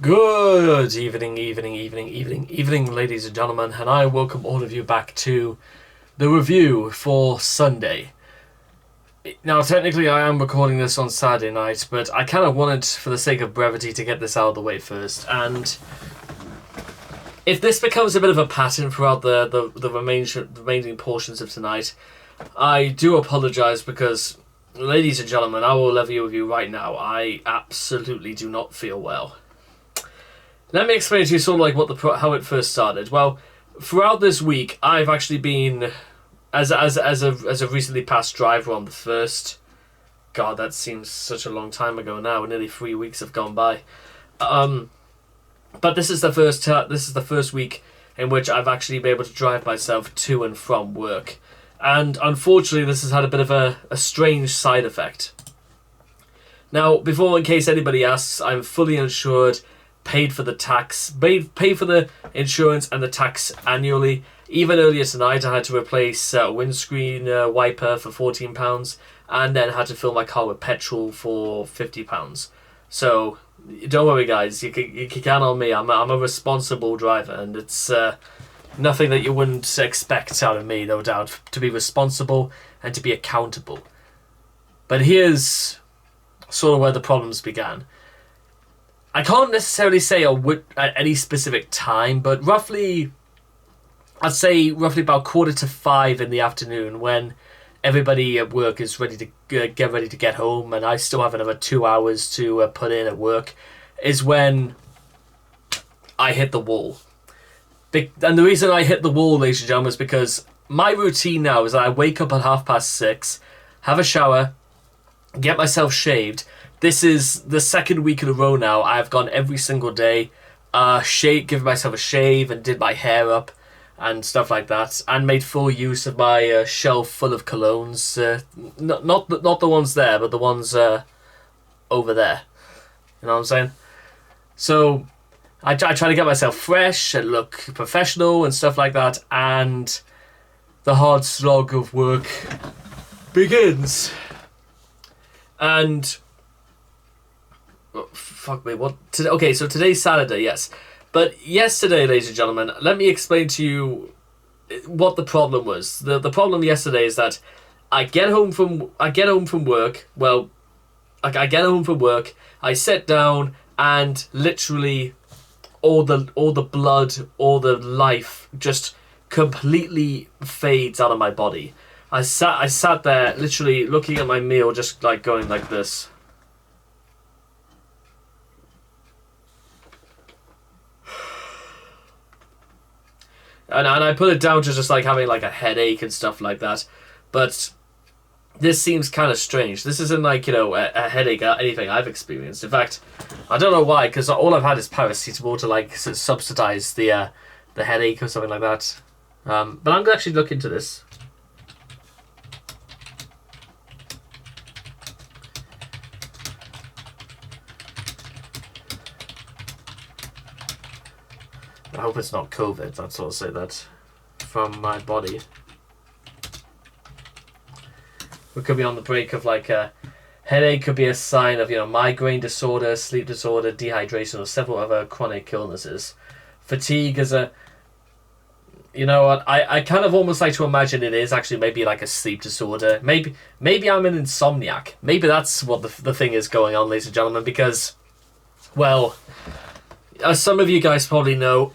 Good evening, ladies and gentlemen, and I welcome all of you back to the review for Sunday. Now, technically, I am recording this on Saturday night, but I kind of wanted, for the sake of brevity, to get this out of the way first. And if this becomes a bit of a pattern throughout the remaining portions of tonight, I do apologize because, ladies and gentlemen, I will level with you right now. I absolutely do not feel well. Let me explain to you sort of like how it first started. Well, throughout this week, I've actually been, as a recently passed driver on the first. God, that seems such a long time ago now. Nearly 3 weeks have gone by. But this is the first week in which I've actually been able to drive myself to and from work, and unfortunately, this has had a bit of a strange side effect. Now, in case anybody asks, I'm fully insured. Paid for the tax, paid for the insurance and the tax annually. Even earlier tonight, I had to replace a windscreen wiper for £14, and then had to fill my car with petrol for £50. So don't worry, guys. You can count on me. I'm a responsible driver, and it's nothing that you wouldn't expect out of me, no doubt, to be responsible and to be accountable. But here's sort of where the problems began. I can't necessarily say at any specific time, but I'd say roughly about 4:45 in the afternoon, when everybody at work is ready to get home, and I still have another 2 hours to put in at work, is when I hit the wall. And the reason I hit the wall, ladies and gentlemen, is because my routine now is that I wake up at 6:30, have a shower, get myself shaved. This is the second week in a row now. I've gone every single day, given myself a shave and did my hair up and stuff like that, and made full use of my shelf full of colognes. Not the ones there, but the ones over there. You know what I'm saying? So I try to get myself fresh and look professional and stuff like that, and the hard slog of work begins. And fuck me, what? Okay, so today's Saturday, yes. But yesterday, ladies and gentlemen, let me explain to you what the problem was. The problem yesterday is that I get home from work. Well, I get home from work, I sit down, and literally all the blood, all the life just completely fades out of my body. I sat there literally looking at my meal, just like going like this. And I put it down to just like having like a headache and stuff like that. But this seems kind of strange. This isn't like, you know, a headache or anything I've experienced. In fact, I don't know why, because all I've had is paracetamol to like subsidize the headache or something like that. But I'm going to actually look into this. I hope it's not COVID. That's all I'll say that from my body. We could be on the brink of like a headache. Could be a sign of, you know, migraine disorder, sleep disorder, dehydration, or several other chronic illnesses. Fatigue is a, you know what? I kind of almost like to imagine it is actually maybe like a sleep disorder. Maybe I'm an insomniac. Maybe that's what the thing is going on, ladies and gentlemen. Because, well, as some of you guys probably know,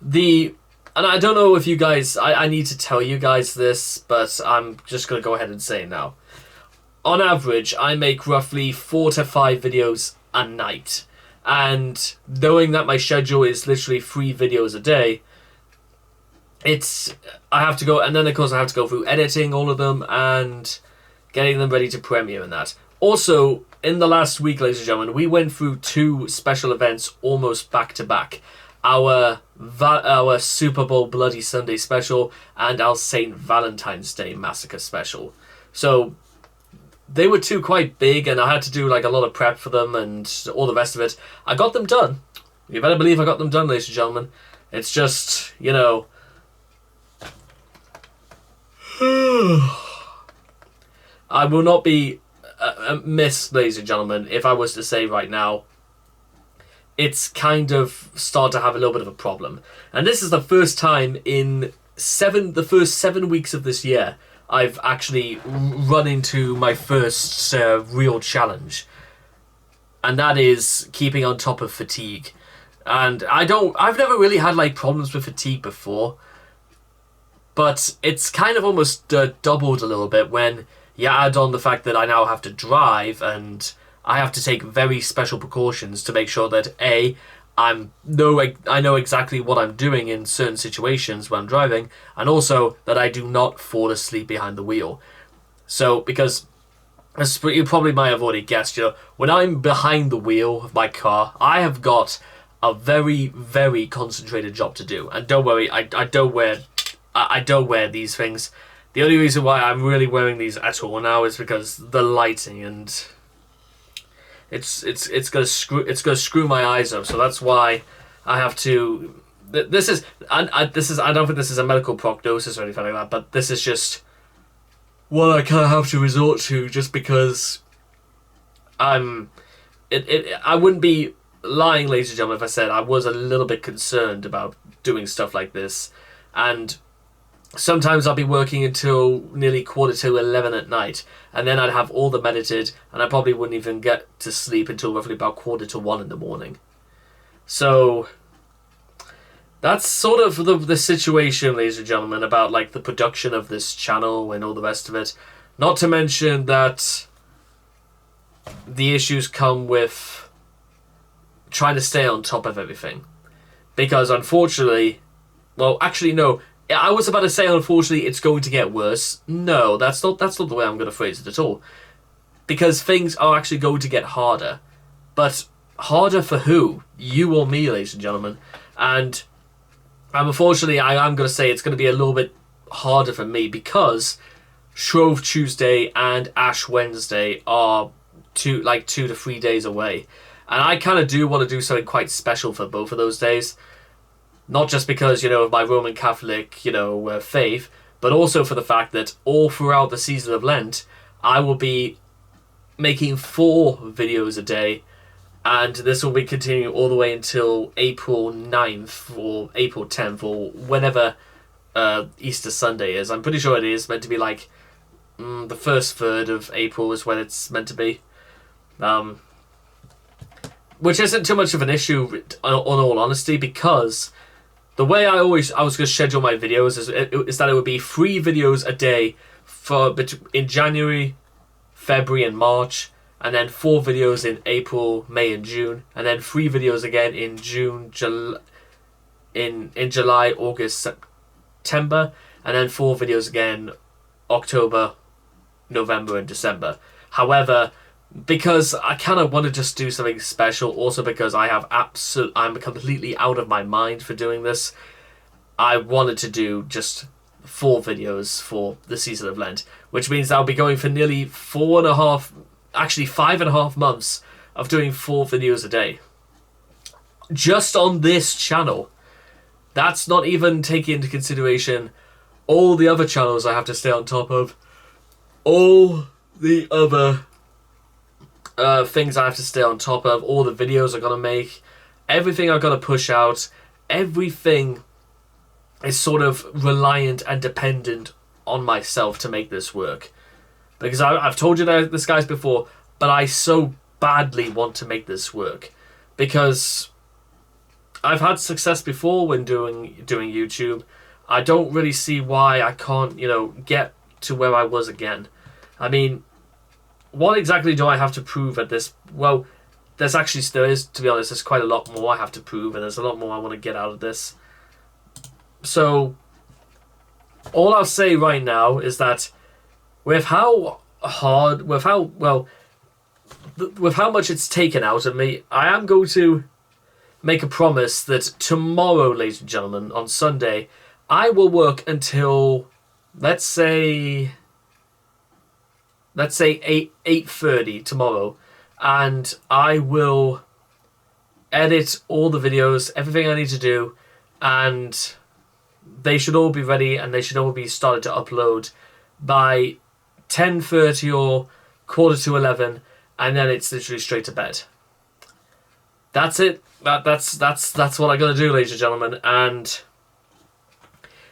and I don't know if you guys, I need to tell you guys this, but I'm just going to go ahead and say it now. On average, I make roughly 4 to 5 videos a night. And knowing that my schedule is literally 3 videos a day, I have to go, and then of course I have to go through editing all of them and getting them ready to premiere and that. Also, in the last week, ladies and gentlemen, we went through 2 special events almost back to back. Our Super Bowl Bloody Sunday special and our St. Valentine's Day Massacre special. So they were 2 quite big, and I had to do like a lot of prep for them and all the rest of it. I got them done. You better believe I got them done, ladies and gentlemen. It's just, you know, I will not be amiss, ladies and gentlemen, if I was to say right now it's kind of started to have a little bit of a problem. And this is the first time in the first 7 weeks of this year I've actually run into my first real challenge, and that is keeping on top of fatigue. And I've never really had like problems with fatigue before, but it's kind of almost doubled a little bit when you add on the fact that I now have to drive, and I have to take very special precautions to make sure that I know exactly what I'm doing in certain situations when I'm driving, and also that I do not fall asleep behind the wheel. So, because as you probably might have already guessed, when I'm behind the wheel of my car, I have got a very, very concentrated job to do. And don't worry, I don't wear these things. The only reason why I'm really wearing these at all now is because the lighting, and it's gonna screw my eyes up. So that's why I have to. I don't think this is a medical prognosis or anything like that, but this is just what I kind of have to resort to, just because I wouldn't be lying, ladies and gentlemen, if I said I was a little bit concerned about doing stuff like this. And sometimes I'll be working until nearly 11:15 at night, and then I'd have all the edited, and I probably wouldn't even get to sleep until roughly about 1:45 in the morning. So that's sort of the situation, ladies and gentlemen, about like the production of this channel and all the rest of it. Not to mention that the issues come with trying to stay on top of everything, because unfortunately, well, actually no, I was about to say unfortunately it's going to get worse. No, that's not the way I'm going to phrase it at all, because things are actually going to get harder. But harder for who? You or me, ladies and gentlemen. And unfortunately, I am going to say it's going to be a little bit harder for me, because Shrove Tuesday and Ash Wednesday are 2 to 3 days away. And I kind of do want to do something quite special for both of those days. Not just because, of my Roman Catholic, faith, but also for the fact that all throughout the season of Lent, I will be making 4 videos a day. And this will be continuing all the way until April 9th or April 10th or whenever Easter Sunday is. I'm pretty sure it is meant to be like the first third of April is when it's meant to be. Which isn't too much of an issue, on all honesty, because the way I was going to schedule my videos is that it would be 3 videos a day in January, February and March, and then 4 videos in April, May and June, and then 3 videos again in in July, August, September, and then 4 videos again October, November and December. However, because I kind of want to just do something special, also because I'm completely out of my mind for doing this, I wanted to do just 4 videos for the season of Lent, which means I'll be going for nearly 5.5 months of doing 4 videos a day. Just on this channel. That's not even taking into consideration all the other channels I have to stay on top of, all the other things I have to stay on top of, all the videos I'm going to make, everything I've got to push out, everything is sort of reliant and dependent on myself to make this work. Because I've told you this, guys, before, but I so badly want to make this work. Because I've had success before when doing YouTube. I don't really see why I can't, get to where I was again. I mean, what exactly do I have to prove at this? Well, to be honest, there's quite a lot more I have to prove, and there's a lot more I want to get out of this. So, all I'll say right now is that with how much it's taken out of me, I am going to make a promise that tomorrow, ladies and gentlemen, on Sunday, I will work until, let's say 8:30 tomorrow, and I will edit all the videos, everything I need to do, and they should all be ready, and they should all be started to upload by 10:30 or 10:45, and then it's literally straight to bed. that's it. That's what I gotta do, ladies and gentlemen. And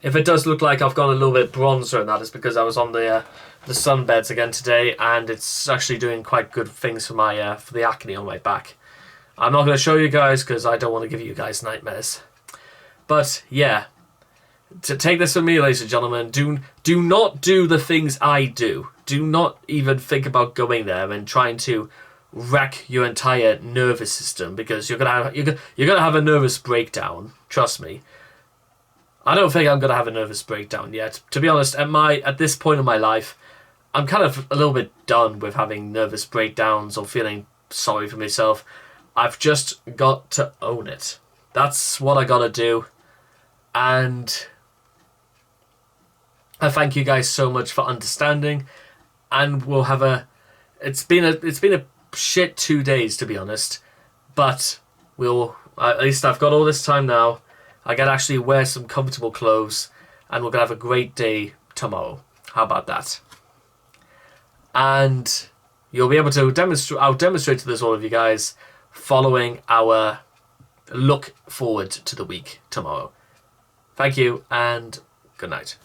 if it does look like I've gone a little bit bronzer, and that is because I was on the sunbeds again today, and it's actually doing quite good things for my for the acne on my back. I'm not going to show you guys because I don't want to give you guys nightmares. But yeah, to take this from me, ladies and gentlemen, do not do the things I do. Do not even think about going there and trying to wreck your entire nervous system, because you're gonna have a nervous breakdown. Trust me. I don't think I'm gonna have a nervous breakdown yet. To be honest, at this point in my life, I'm kind of a little bit done with having nervous breakdowns or feeling sorry for myself. I've just got to own it. That's what I gotta do. And I thank you guys so much for understanding. And we'll have it's been a shit 2 days, to be honest. But at least I've got all this time now. I can actually wear some comfortable clothes, and we're gonna have a great day tomorrow. How about that? And you'll be able to demonstrate. I'll demonstrate to this all of you guys following our look forward to the week tomorrow. Thank you and good night.